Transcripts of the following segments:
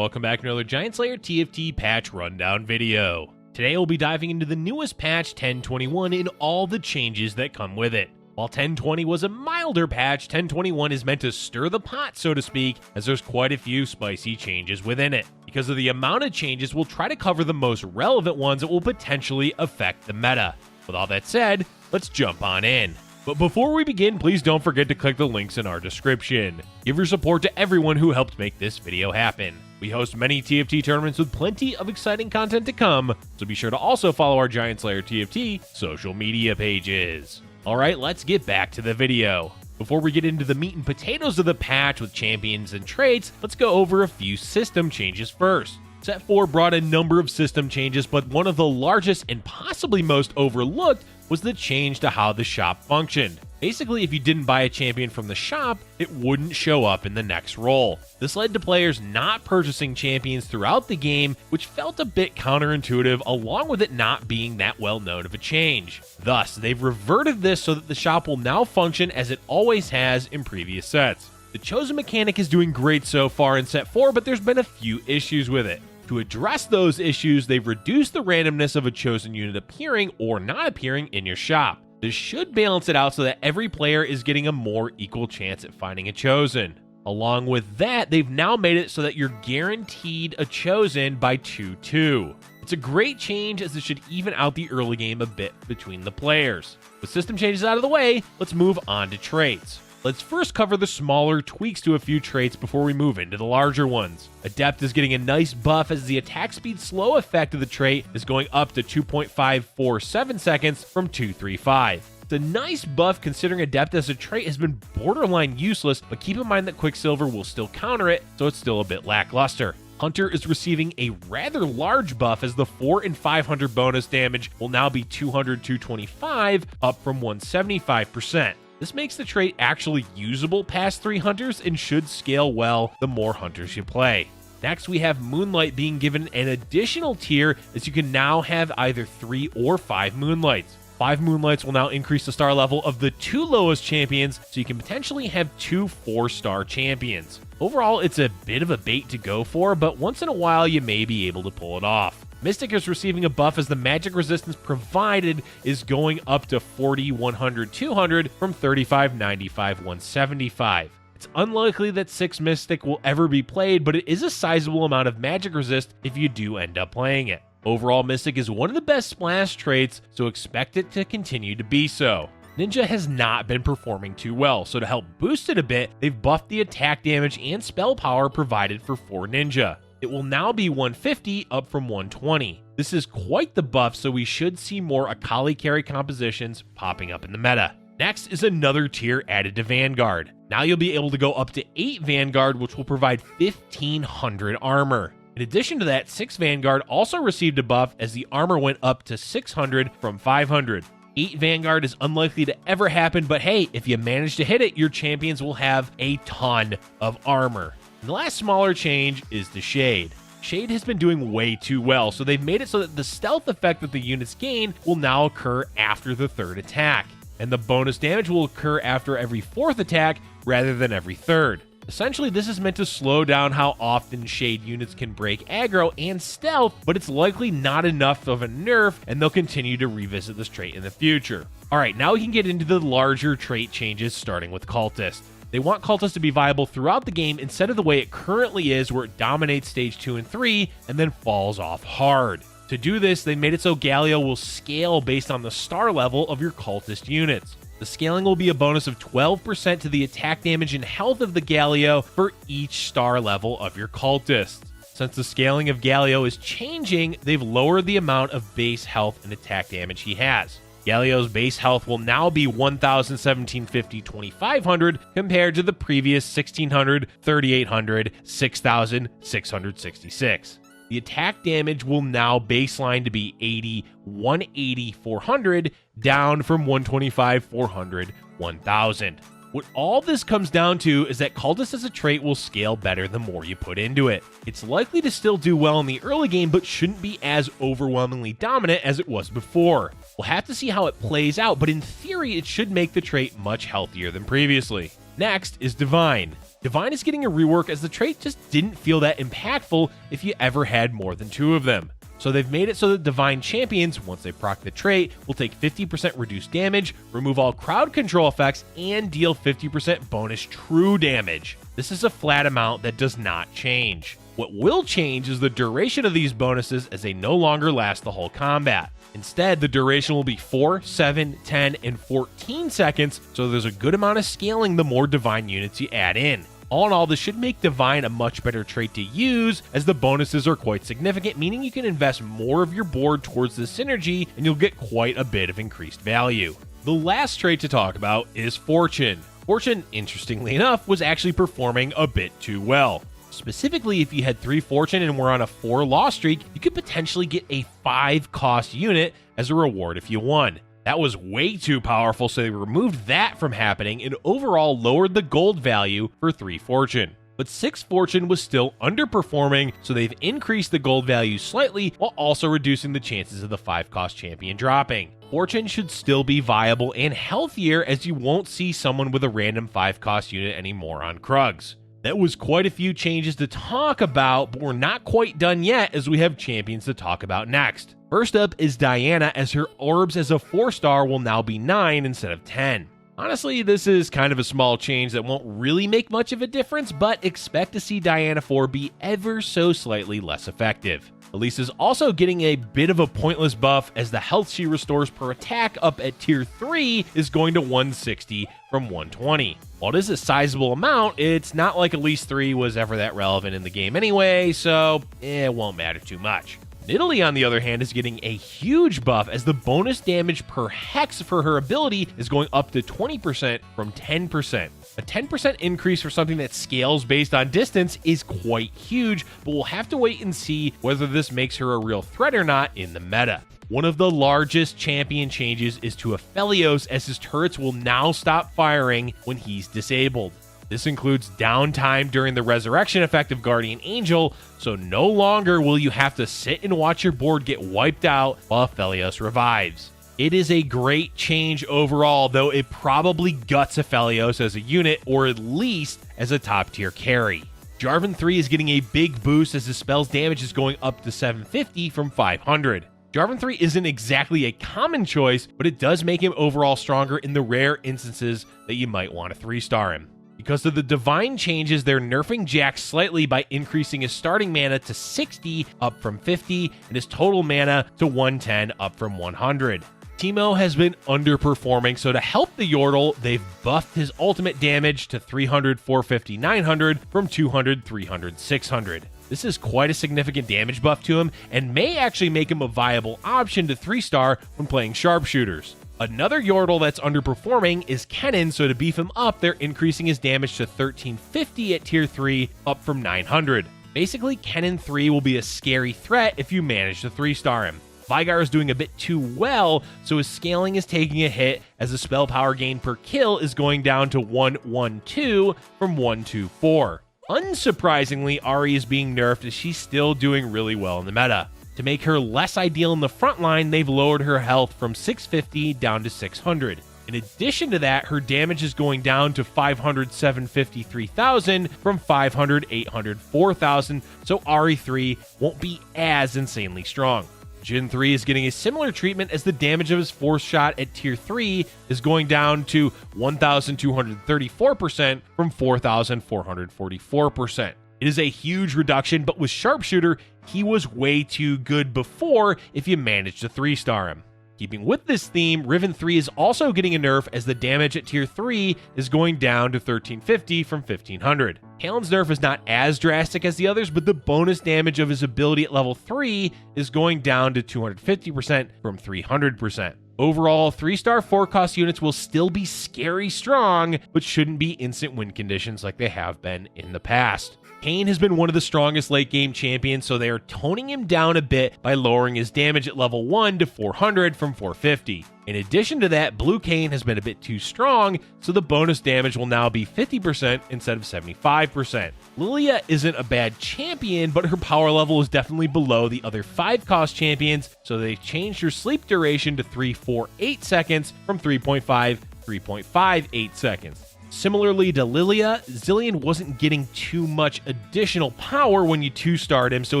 welcome back to another Giant Slayer TFT patch rundown video. Today we'll be diving into the newest patch 1021 and all the changes that come with it. While 1020 was a milder patch, 1021 is meant to stir the pot, so to speak, as there's quite a few spicy changes within it. Because of the amount of changes, we'll try to cover the most relevant ones that will potentially affect the meta. With all that said, let's jump on in. But before we begin, please don't forget to click the links in our description. Give your support to everyone who helped make this video happen. We host many TFT tournaments with plenty of exciting content to come, so be sure to also follow our Giant Slayer TFT social media pages. Alright, let's get back to the video. Before we get into the meat and potatoes of the patch with champions and traits, let's go over a few system changes first. Set 4 brought a number of system changes, but one of the largest and possibly most overlooked was the change to how the shop functioned. Basically, if you didn't buy a champion from the shop, it wouldn't show up in the next roll. This led to players not purchasing champions throughout the game, which felt a bit counterintuitive, along with it not being that well known of a change. Thus, they've reverted this so that the shop will now function as it always has in previous sets. The Chosen mechanic is doing great so far in set 4, but there's been a few issues with it. To address those issues, they've reduced the randomness of a chosen unit appearing or not appearing in your shop. This should balance it out so that every player is getting a more equal chance at finding a chosen. Along with that, they've now made it so that you're guaranteed a chosen by 2-2. It's a great change as it should even out the early game a bit between the players. With system changes out of the way, let's move on to traits. Let's first cover the smaller tweaks to a few traits before we move into the larger ones. Adept is getting a nice buff as the attack speed slow effect of the trait is going up to 2.547 seconds from 2.35. It's a nice buff considering Adept as a trait has been borderline useless, but keep in mind that Quicksilver will still counter it, so it's still a bit lackluster. Hunter is receiving a rather large buff as the 4 and 500 bonus damage will now be 200-225, up from 175%. This makes the trait actually usable past 3 hunters and should scale well the more hunters you play. Next, we have Moonlight being given an additional tier as you can now have either 3 or 5 Moonlights. 5 Moonlights will now increase the star level of the 2 lowest champions, so you can potentially have 2 4-star champions. Overall, it's a bit of a bait to go for, but once in a while you may be able to pull it off. Mystic is receiving a buff as the magic resistance provided is going up to 40, 100, 200 from 35, 95, 175. It's unlikely that 6 Mystic will ever be played, but it is a sizable amount of magic resist if you do end up playing it. Overall, Mystic is one of the best splash traits, so expect it to continue to be so. Ninja has not been performing too well, so to help boost it a bit, they've buffed the attack damage and spell power provided for 4 Ninja. It will now be 150 up from 120. This is quite the buff, so we should see more Akali carry compositions popping up in the meta. Next is another tier added to Vanguard. Now you'll be able to go up to 8 Vanguard, which will provide 1500 armor. In addition to that, 6 Vanguard also received a buff as the armor went up to 600 from 500. 8 Vanguard is unlikely to ever happen, but hey, if you manage to hit it, your champions will have a ton of armor. And the last smaller change is the Shade. Shade has been doing way too well, so they've made it so that the stealth effect that the units gain will now occur after the 3rd attack, and the bonus damage will occur after every 4th attack rather than every 3rd. Essentially, this is meant to slow down how often Shade units can break aggro and stealth, but it's likely not enough of a nerf, and they'll continue to revisit this trait in the future. Alright, now we can get into the larger trait changes, starting with Cultist. They want Cultist to be viable throughout the game instead of the way it currently is, where it dominates stage 2 and 3 and then falls off hard. To do this, they made it so Galio will scale based on the star level of your Cultist units. The scaling will be a bonus of 12% to the attack damage and health of the Galio for each star level of your Cultist. Since the scaling of Galio is changing, they've lowered the amount of base health and attack damage he has. Galio's base health will now be 1,000, 1,750, 2,500 compared to the previous 1,600, 3,800, 6,666. The attack damage will now baseline to be 80, 180, 400, down from 125, 400, 1,000. What all this comes down to is that Cultist as a trait will scale better the more you put into it. It's likely to still do well in the early game, but shouldn't be as overwhelmingly dominant as it was before. We'll have to see how it plays out, but in theory, it should make the trait much healthier than previously. Next is Divine. Divine is getting a rework as the trait just didn't feel that impactful if you ever had more than 2 of them. So they've made it so that Divine champions, once they proc the trait, will take 50% reduced damage, remove all crowd control effects, and deal 50% bonus true damage. This is a flat amount that does not change. What will change is the duration of these bonuses, as they no longer last the whole combat. Instead, the duration will be 4, 7, 10, and 14 seconds, so there's a good amount of scaling the more Divine units you add in. All in all, this should make Divine a much better trait to use, as the bonuses are quite significant, meaning you can invest more of your board towards the synergy and you'll get quite a bit of increased value. The last trait to talk about is Fortune. Fortune, interestingly enough, was actually performing a bit too well. Specifically, if you had 3 Fortune and were on a 4 loss streak, you could potentially get a 5 cost unit as a reward if you won. That was way too powerful, so they removed that from happening and overall lowered the gold value for 3 Fortune. But 6 Fortune was still underperforming, so they've increased the gold value slightly while also reducing the chances of the 5 cost champion dropping. Fortune should still be viable and healthier, as you won't see someone with a random 5 cost unit anymore on Krugs. That was quite a few changes to talk about, but we're not quite done yet, as we have champions to talk about next. First up is Diana, as her orbs as a 4-star will now be 9 instead of 10. Honestly, this is kind of a small change that won't really make much of a difference, but expect to see Diana 4 be ever so slightly less effective. Elise is also getting a bit of a pointless buff, as the health she restores per attack up at tier 3 is going to 160 from 120. While it is a sizable amount, it's not like Elise 3 was ever that relevant in the game anyway, so it won't matter too much. Nidalee, on the other hand, is getting a huge buff, as the bonus damage per hex for her ability is going up to 20% from 10%. A 10% increase for something that scales based on distance is quite huge, but we'll have to wait and see whether this makes her a real threat or not in the meta. One of the largest champion changes is to Aphelios, as his turrets will now stop firing when he's disabled. This includes downtime during the resurrection effect of Guardian Angel, so no longer will you have to sit and watch your board get wiped out while Aphelios revives. It is a great change overall, though it probably guts Aphelios as a unit, or at least as a top tier carry. Jarvan 3 is getting a big boost, as his spell's damage is going up to 750 from 500. Jarvan 3 isn't exactly a common choice, but it does make him overall stronger in the rare instances that you might want to 3-star him. Because of the Divine changes, they're nerfing Jax slightly by increasing his starting mana to 60 up from 50 and his total mana to 110 up from 100. Teemo has been underperforming, so to help the Yordle, they've buffed his ultimate damage to 300, 450, 900 from 200, 300, 600. This is quite a significant damage buff to him and may actually make him a viable option to 3-star when playing sharpshooters. Another Yordle that's underperforming is Kennen, so to beef him up, they're increasing his damage to 1350 at tier 3, up from 900. Basically, Kennen 3 will be a scary threat if you manage to 3-star him. Veigar is doing a bit too well, so his scaling is taking a hit, as the spell power gain per kill is going down to 112 from 124. Unsurprisingly, Ahri is being nerfed, as she's still doing really well in the meta. To make her less ideal in the front line, they've lowered her health from 650 down to 600. In addition to that, her damage is going down to 500, 750, 3000 from 500, 800, 4000, so Ahri 3 won't be as insanely strong. Jhin 3 is getting a similar treatment, as the damage of his force shot at tier 3 is going down to 1234% from 4444%. It is a huge reduction, but with Sharpshooter, he was way too good before if you managed to 3-star him. Keeping with this theme, Riven 3 is also getting a nerf, as the damage at tier 3 is going down to 1350 from 1500. Talon's nerf is not as drastic as the others, but the bonus damage of his ability at level 3 is going down to 250% from 300%. Overall, 3-star 4-cost units will still be scary strong, but shouldn't be instant win conditions like they have been in the past. Kayn has been one of the strongest late-game champions, so they are toning him down a bit by lowering his damage at level 1 to 400 from 450. In addition to that, Blue Kayn has been a bit too strong, so the bonus damage will now be 50% instead of 75%. Lilia isn't a bad champion, but her power level is definitely below the other 5-cost champions, so they changed her sleep duration to 3.48 seconds from 3.58 seconds. Similarly to Lilia, Zilean wasn't getting too much additional power when you 2-starred him, so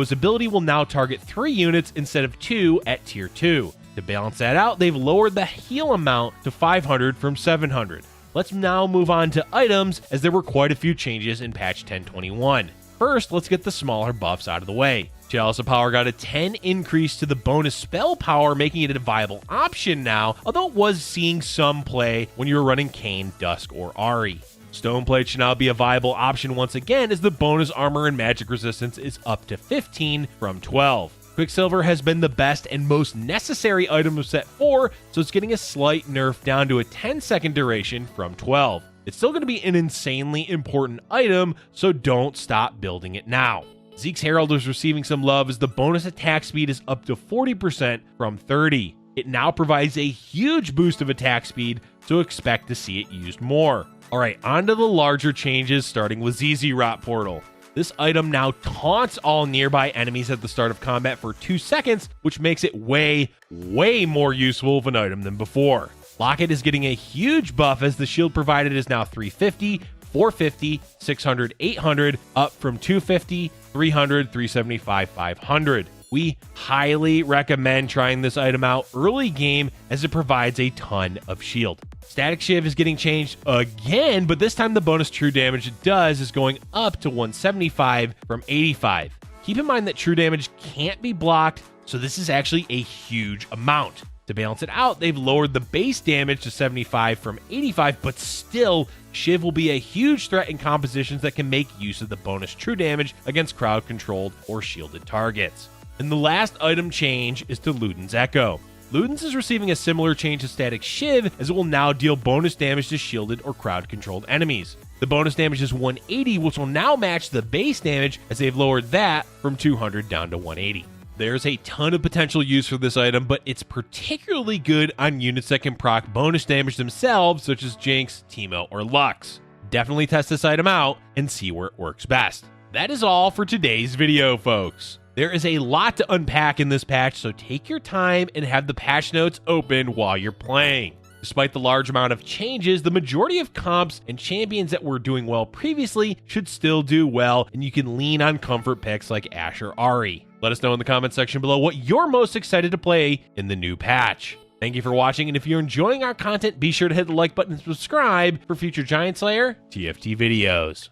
his ability will now target 3 units instead of 2 at tier 2. To balance that out, they've lowered the heal amount to 500 from 700. Let's now move on to items, as there were quite a few changes in patch 1021. First, let's get the smaller buffs out of the way. Chalice of Power got a 10 increase to the bonus spell power, making it a viable option now, although it was seeing some play when you were running Kayn, Dusk, or Ahri. Stoneplate should now be a viable option once again, as the bonus armor and magic resistance is up to 15 from 12. Quicksilver has been the best and most necessary item of set 4, so it's getting a slight nerf down to a 10-second duration from 12. It's still going to be an insanely important item, so don't stop building it now. Zeke's Herald is receiving some love as the bonus attack speed is up to 40% from 30. It now provides a huge boost of attack speed, so expect to see it used more. Alright, on to the larger changes, starting with ZZ Rot Portal. This item now taunts all nearby enemies at the start of combat for 2 seconds, which makes it way more useful of an item than before. Locket is getting a huge buff as the shield provided is now 350, 450, 600, 800, up from 250, 300, 375, 500. We highly recommend trying this item out early game as it provides a ton of shield. Static Shiv is getting changed again, but this time the bonus true damage it does is going up to 175 from 85. Keep in mind that true damage can't be blocked, so this is actually a huge amount. To balance it out, they've lowered the base damage to 75 from 85, but still, Shiv will be a huge threat in compositions that can make use of the bonus true damage against crowd-controlled or shielded targets. And the last item change is to Luden's Echo. Luden's is receiving a similar change to Static Shiv, as it will now deal bonus damage to shielded or crowd-controlled enemies. The bonus damage is 180, which will now match the base damage, as they've lowered that from 200 down to 180. There's a ton of potential use for this item, but it's particularly good on units that can proc bonus damage themselves, such as Jinx, Teemo, or Lux. Definitely test this item out and see where it works best. That is all for today's video, folks. There is a lot to unpack in this patch, so take your time and have the patch notes open while you're playing. Despite the large amount of changes, the majority of comps and champions that were doing well previously should still do well, and you can lean on comfort picks like Ashe or Ahri. Let us know in the comment section below what you're most excited to play in the new patch. Thank you for watching, and if you're enjoying our content, be sure to hit the like button and subscribe for future Giant Slayer TFT videos.